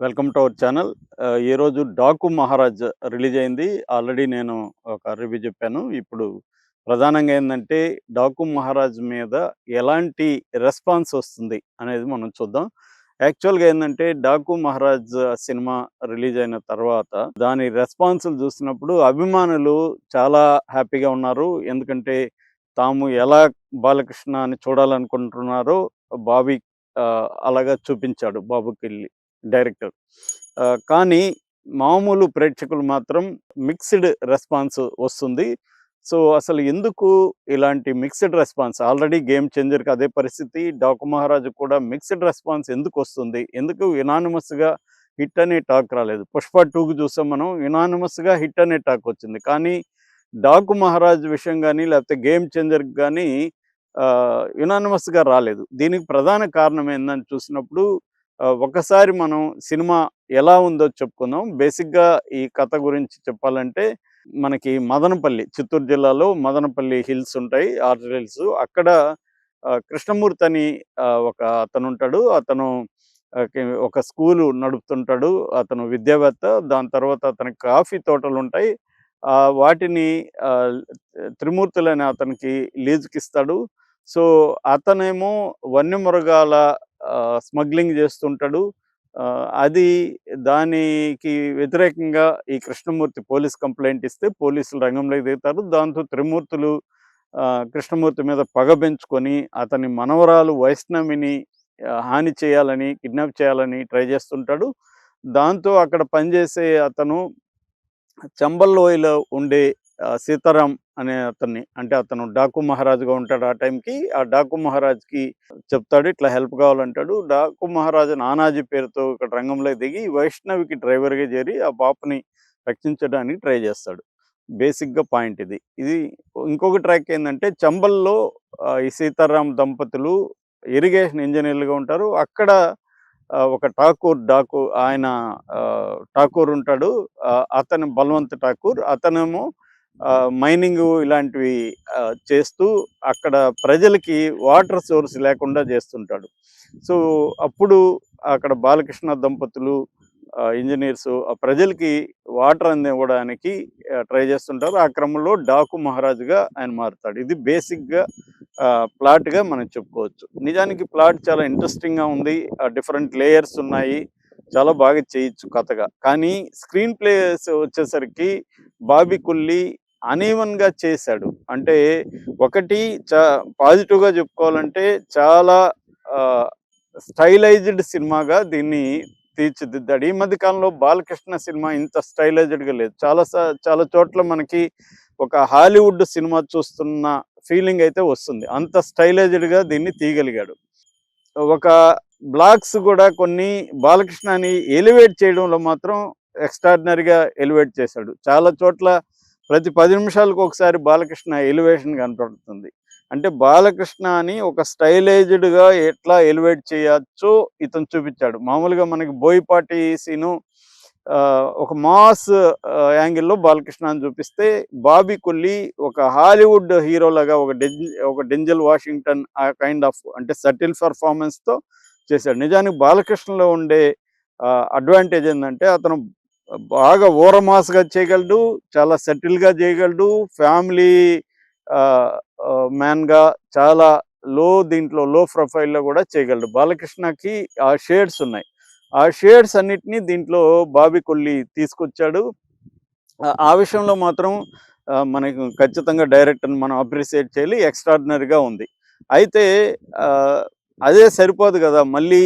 Welcome to our channel. ఈరోజు 'Daaku Maharaj' release అయింది. Already నేను ఒక రివ్యూ చెప్పాను. ఇప్పుడు ప్రధానంగా ఏందంటే 'డాకు మహారాజ్' మీద ఎలాంటి రెస్పాన్స్ వస్తుంది అనేది మనం చూద్దాం. యాక్చువల్‌గా ఏందంటే 'డాకు మహారాజ్' సినిమా రిలీజ్ అయిన తర్వాత దాని రెస్పాన్స్‌లు చూసినప్పుడు అభిమానులు చాలా హ్యాపీగా ఉన్నారు. ఎందుకంటే తాము ఎలా బాలకృష్ణని చూడాలనుకుంటున్నారో బాబీ అలాగా చూపించాడు 'బాబుకెళ్ళి' డైరెక్టర్. కానీ మామూలు ప్రేక్షకులు మాత్రం మిక్స్డ్ రెస్పాన్స్ వస్తుంది. సో, అసలు ఎందుకు ఇలాంటి మిక్స్డ్ రెస్పాన్స్? ఆల్రెడీ 'గేమ్ చేంజర్‌కి' అదే పరిస్థితి. 'డాకు మహారాజు' కూడా మిక్స్డ్ రెస్పాన్స్ ఎందుకొస్తుంది? ఎందుకు యునానిమస్‌గా హిట్ అనే టాక్ రాలేదు? 'పుష్ప 2'కి చూసాం మనం, యునానిమస్‌గా హిట్ అనే టాక్ వచ్చింది. కానీ 'డాకు మహారాజ్' విషయం గాని, లేకపోతే 'గేమ్ చేంజర్‌కి' గాని యునానిమస్‌గా రాలేదు. దీనికి ప్రధాన కారణం ఏందని చూసినప్పుడు ఒకసారి మనం సినిమా ఎలా ఉందో చెప్పుకుందాం. బేసిక్‌గా ఈ కథ గురించి చెప్పాలంటే మనకి మదనపల్లి, చిత్తూరు జిల్లాలో మదనపల్లి హిల్స్ ఉంటాయి. Arch hills. అక్కడ కృష్ణమూర్తి అని ఒక అతనుంటాడు. అతను ఒక స్కూలు నడుపుతుంటాడు. అతను విద్యావేత్త. దాని తర్వాత అతనికి కాఫీ తోటలుంటాయి. వాటిని ఆహ్, త్రిమూర్తులనే అతనికి లీజుకిస్తాడు. సో, అతనేమో వన్యమృగాల స్మగ్లింగ్ చేస్తుంటాడు. అది దానికి వ్యతిరేకంగా ఈ కృష్ణమూర్తి పోలీస్ కంప్లెయింట్ ఇస్తే పోలీసులు రంగంలోకి దిగుతారు. దాంతో త్రిమూర్తులు కృష్ణమూర్తి మీద పగ పెంచుకొని అతని మనవరాలు వైష్ణవిని హాని చేయాలని, కిడ్నాప్ చేయాలని ట్రై చేస్తుంటాడు. దాంతో అక్కడ పనిచేసే అతను చంబల్ లోయలో ఉండే సీతారాం అనే అతన్ని, అంటే అతను డాకు మహారాజుగా ఉంటాడు ఆ టైంకి. ఆ డాకు మహారాజ్‌కి చెప్తాడు, ఇట్లా హెల్ప్ కావాలంటాడు. డాకు మహారాజు నానాజీ పేరుతో ఇక్కడ రంగంలోకి దిగి వైష్ణవికి డ్రైవర్‌గా చేరి ఆ పాపని రక్షించడానికి ట్రై చేస్తాడు. బేసిక్‌గా పాయింట్ ఇది. ఇది ఇంకొక ట్రాక్ ఏందంటే చంబల్‌లో ఈ సీతారాం దంపతులు ఇరిగేషన్ ఇంజినీర్లుగా ఉంటారు. అక్కడ ఒక డాకు ఆయన ఠాకూర్ ఉంటాడు. అతను బల్వంత్ ఠాకూర్. అతనేమో మైనింగు ఇలాంటివి చేస్తూ అక్కడ ప్రజలకి వాటర్ సోర్స్ లేకుండా చేస్తుంటాడు. సో, అప్పుడు అక్కడ బాలకృష్ణ దంపతులు ఇంజినీర్సు ఆ ప్రజలకి వాటర్ అందివ్వడానికి ట్రై చేస్తుంటారు. ఆ క్రమంలో డాకు మహారాజుగా ఆయన మారుతాడు. ఇది బేసిక్‌గా ప్లాట్‌గా మనం చెప్పుకోవచ్చు. నిజానికి ప్లాట్ చాలా ఇంట్రెస్టింగ్‌గా ఉంది. డిఫరెంట్ లేయర్స్ ఉన్నాయి. చాలా బాగా చేయొచ్చు కథగా. కానీ స్క్రీన్ ప్లేస్ వచ్చేసరికి బాబీ కొల్లి అనీవెన్‌గా చేశాడు. అంటే ఒకటి పాజిటివ్‌గా చెప్పుకోవాలంటే చాలా ఆహ్, స్టైలైజ్డ్ సినిమాగా దీన్ని తీర్చిదిద్దాడు. ఈ మధ్య కాలంలో బాలకృష్ణ సినిమా ఇంత స్టైలైజ్డ్‌గా లేదు. చాలా చోట్ల మనకి ఒక హాలీవుడ్ సినిమా చూస్తున్న ఫీలింగ్ అయితే వస్తుంది. అంత స్టైలైజ్డ్‌గా దీన్ని తీయగలిగాడు. ఒక బ్లాగ్స్ కూడా కొన్ని బాలకృష్ణని ఎలివేట్ చేయడంలో మాత్రం ఎక్స్ట్రార్డినరీగా ఎలివేట్ చేశాడు. చాలా చోట్ల ప్రతి 10 నిమిషాలకు ఒకసారి బాలకృష్ణ ఎలివేషన్ కనపడుతుంది. అంటే బాలకృష్ణ అని ఒక స్టైలైజ్డ్‌గా ఎట్లా ఎలివేట్ చేయొచ్చో ఇతను చూపించాడు. మామూలుగా మనకి బోయపాటి సీను ఒక మాస్ యాంగిల్‌లో బాలకృష్ణని చూపిస్తే, బాబీ కొల్లి ఒక హాలీవుడ్ హీరోలాగా ఒక డెంజెల్ వాషింగ్టన్ ఆ కైండ్ ఆఫ్ అంటే సటిల్ పెర్ఫార్మన్స్‌తో చేశాడు. నిజానికి బాలకృష్ణలో ఉండే అడ్వాంటేజ్ ఏందంటే అతను బాగా ఊరమాస్‌గా చేయగలడు. చాలా సెటిల్‌గా చేయగలడు. ఫ్యామిలీ ఆహ్, మ్యాన్‌గా చాలా దీంట్లో లో ప్రొఫైల్‌లో కూడా చేయగలడు. బాలకృష్ణకి ఆ షేడ్స్ ఉన్నాయి. ఆ షేడ్స్ అన్నిటిని దీంట్లో బాబీ కొల్లి తీసుకొచ్చాడు. ఆ విషయంలో మాత్రం మనకు ఖచ్చితంగా డైరెక్టర్‌ని మనం అప్రిషియేట్ చేయాలి. ఎక్స్ట్రార్డినరీగా ఉంది. అయితే ఆహ్, అదే సరిపోదు గదా! మళ్ళీ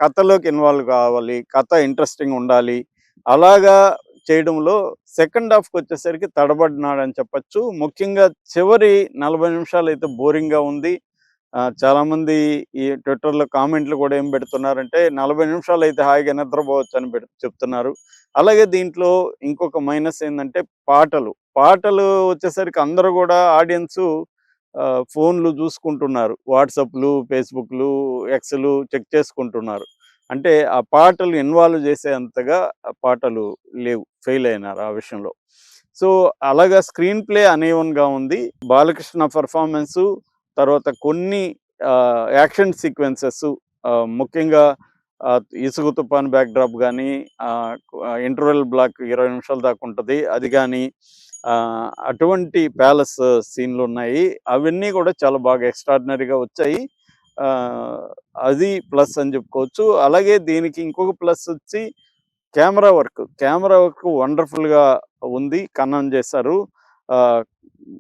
కథలోకి ఇన్వాల్వ్ కావాలి. కథ ఇంట్రెస్టింగ్ ఉండాలి. అలాగా చేయడంలో సెకండ్ హాఫ్‌కొచ్చేసరికి తడబడినాడని చెప్పొచ్చు. ముఖ్యంగా చివరి 40 నిమిషాలైతే బోరింగ్‌గా ఉంది. చాలామంది ఈ ట్విట్టర్‌లో కామెంట్లు కూడా ఏం పెడుతున్నారంటే 40 నిమిషాలైతే హాయిగా నిద్రపోవచ్చని చెప్తున్నారు. అలాగే దీంట్లో ఇంకొక మైనస్ ఏందంటే పాటలు. పాటలు వచ్చేసరికి అందరూ గూడా ఆడియన్సు ఫోన్‌లు చూసుకుంటున్నారు. వాట్సాప్‌లు, ఫేస్‌బుక్‌లు, ఎక్స్‌లు చెక్ చేసుకుంటున్నారు. అంటే ఆ పాటలు ఇన్వాల్వ్ చేసేంతగా ఆ పాటలు లేవు. ఫెయిల్ అయినారు ఆ విషయంలో. సో, అలాగా స్క్రీన్ ప్లే అనీవెన్‌గా ఉంది. బాలకృష్ణ పెర్ఫార్మన్సు, తర్వాత కొన్ని యాక్షన్ సీక్వెన్సెస్ ముఖ్యంగా ఇసుక తుఫాన్ బ్యాక్‌డ్రాప్ గానీ, ఇంటర్వెల్ బ్లాక్ 20 నిమిషాల దాకా ఉంటది. అది గానీ, అటువంటి ప్యాలెస్ సీన్‌లున్నాయి. అవన్నీ గూడా చాలా బాగా ఎక్స్‌ట్రార్డినరీగా వచ్చాయి. ఆహ్, అది ప్లస్ అని జెప్పుకోవచ్చు. అలాగే దీనికి ఇంకొక ప్లస్ ఒచ్చి కెమెరా వర్క్ వండర్‌ఫుల్‌గా ఉంది. కన్నం జేశారు. ఆహ్,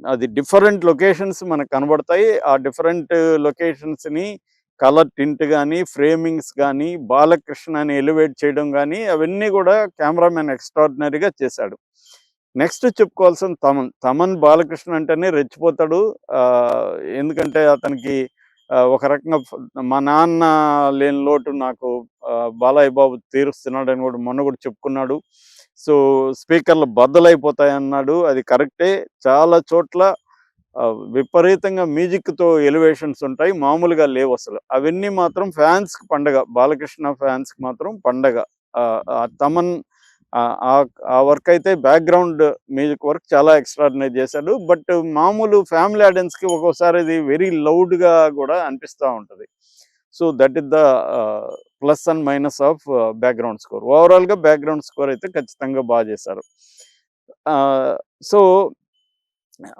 అది డిఫరెంట్ లొకేషన్స్ మనకు కనబడతాయి. ఆ డిఫరెంట్ లొకేషన్స్‌ని కలర్ టింట్ గానీ, ఫ్రేమింగ్స్ గానీ, బాలకృష్ణని ఎలివేట్ చేయడం గానీ, అవన్నీ గూడా కెమెరామెన్ ఎక్స్‌ట్రార్డినరీగా చేశాడు. నెక్స్ట్ చెప్పుకోవాల్సింది తమన్. తమన్ బాలకృష్ణ అంటేనే రెచ్చిపోతాడు. ఆహ్, ఎందుకంటే అతనికి ఒక రకంగా మా నాన్న లేని లోటు నాకు బాలయ్య బాబు తీరుస్తున్నాడని గూడా మొన్న గూడా చెప్పుకున్నాడు. సో, స్పీకర్‌లు బద్దలైపోతాయన్నాడు. అది కరెక్టే. చాలా చోట్ల విపరీతంగా మ్యూజిక్‌తో ఎలివేషన్స్ ఉంటాయి. మామూలుగా లేవసలు. అవన్నీ మాత్రం ఫ్యాన్స్‌కి పండగ. బాలకృష్ణ ఫ్యాన్స్‌కి మాత్రం పండగ. తమన్ ఆ వర్క్ అయితే బ్యాక్‌గ్రౌండ్ మ్యూజిక్ వర్క్ చాలా ఎక్స్‌ట్రార్డినరీ చేశాడు. బట్ మామూలు ఫ్యామిలీ ఆడియన్స్‌కి ఒక్కోసారి అది వెరీ లౌడ్‌గా గూడా అనిపిస్తా ఉంటది. So, that is the plus and minus of background score. ఓవరాల్‌గా బ్యాక్‌గ్రౌండ్ స్కోర్ అయితే ఖచ్చితంగా చేశారు. ఆహ్, సో,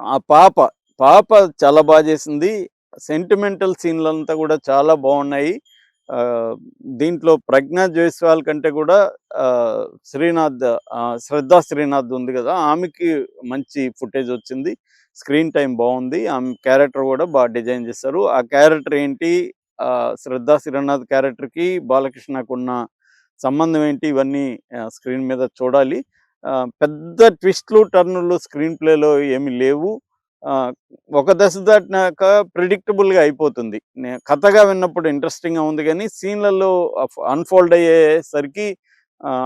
ఆ పాప చాలా చేసింది. సెంటిమెంటల్ సీన్‌లంతా గూడా చాలా బావున్నాయి. ఆహ్, దీంట్లో 'ప్రజ్ఞా జైస్వాల్' కంటే గూడా ఆహ్, శ్రీనాథ్ 'శ్రద్ధా శ్రీనాథ్' ఉంది గదా! ఆమెకి మంచి ఫుటేజొచ్చింది. స్క్రీన్ టైమ్ బావుంది. ఆమె క్యారెక్టర్ గూడా డిజైన్ జేశారు. ఆ క్యారెక్టర్ ఏంటి? 'శ్రద్ధా శ్రీనాథ్' క్యారెక్టర్‌కి బాలకృష్ణకున్న సంబంధం ఏంటి? ఇవన్నీ స్క్రీన్ మీద చూడాలి. పెద్ద ట్విస్ట్‌లు, టర్నులు స్క్రీన్ ప్లేలో ఏమి లేవు. ఆహ్, ఒక దశ దాటినాక ప్రిడిక్టబుల్‌గా అయిపోతుంది. కథగా విన్నప్పుడు ఇంట్రెస్టింగ్‌గా ఉంది గానీ, సీన్‌లలో అన్‌ఫోల్డ్ అయ్యేసరికి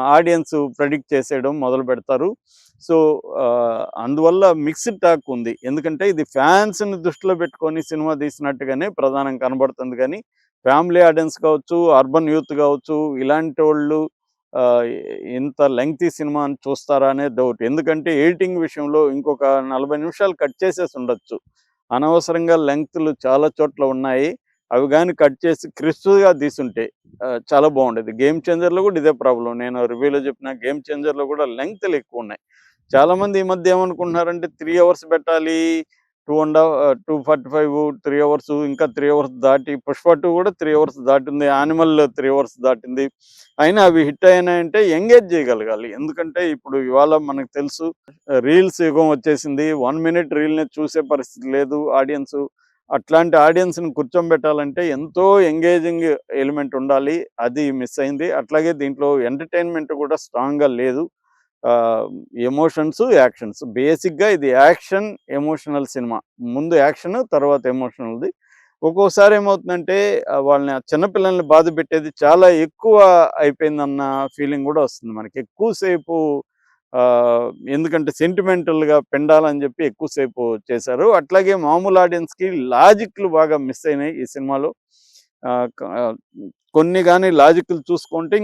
ఆడియన్స్ ప్రెడిక్ట్ చేసేయడం మొదలుపెడతారు. సో, అందువల్ల మిక్స్డ్ టాక్ ఉంది. ఎందుకంటే ఇది ఫ్యాన్స్‌ని దృష్టిలో పెట్టుకొని సినిమా తీసినట్టుగానే ప్రధానంగా కనబడుతుంది గానీ, ఫ్యామిలీ ఆడియన్స్ కావచ్చు, అర్బన్ యూత్ కావచ్చు, ఇలాంటోళ్ళు ఆహ్, ఇంత లెంగ్తీ సినిమాని చూస్తారా అనే డౌట్. ఎందుకంటే ఎడిటింగ్ విషయంలో ఇంకొక 40 నిమిషాలు కట్ చేసేసుండొచ్చు. అనవసరంగా లెంగ్త్‌లు చాలా చోట్ల ఉన్నాయి. అవి గాని కట్ చేసి క్రిస్ప్‌గా తీసుంటే చాలా బావుండేది. 'గేమ్ చేంజర్‌లో' కూడా ఇదే ప్రాబ్లమ్. నేను రివ్యూలో చెప్పిన 'గేమ్ చేంజర్‌లో' కూడా లెంగ్త్‌లు ఎక్కువున్నాయి. చాలామంది ఈ మధ్య ఏమనుకుంటున్నారంటే 3 అవర్స్ పెట్టాలి. 245, 3 అవర్స్ ఇంకా 3 అవర్స్ దాటి 'పుష్ప 2' కూడా 3 అవర్స్ దాటింది. 'యానిమల్' 3 అవర్స్ దాటింది. అయినా అవి హిట్ అయినాయంటే ఎంగేజ్ చేయగలగాలి. ఎందుకంటే ఇప్పుడు ఇవాళ మనకు తెలుసు రీల్స్ యుగం వచ్చేసింది. 1 మినిట్ రీల్‌ని చూసే పరిస్థితి లేదు ఆడియన్సు. అట్లాంటి ఆడియన్స్‌ని కూర్చోబెట్టాలంటే ఎంతో ఎంగేజింగ్ ఎలిమెంట్ ఉండాలి. అది మిస్ అయింది. అట్లాగే దీంట్లో ఎంటర్‌టైన్‌మెంట్ కూడా స్ట్రాంగ్‌గా లేదు. ఆహ్, ఎమోషన్స్, యాక్షన్స్. బేసిక్‌గా ఇది యాక్షన్, ఎమోషనల్ సినిమా. ముందు యాక్షన్, తర్వాత ఎమోషనల్‌ది. ఒక్కోసారి ఏమవుతుందంటే వాళ్ళని చిన్న పిల్లల్ని బాధపెట్టేది చాలా ఎక్కువ అయిపోయిందన్న ఫీలింగ్ గూడా వస్తుంది మనకి. ఎక్కువ సేపు ఎందుకంటే సెంటిమెంటల్‌గా పిండాలని జెప్పి ఎక్కువ సేపు చేశారు. అట్లాగే మామూలు ఆడియన్స్‌కి లాజిక్‌లు బాగా మిస్ అయినాయి ఈ సినిమాలో. ఆహ్, క కొన్ని గాని లాజిక్‌లు చూసుకుంటే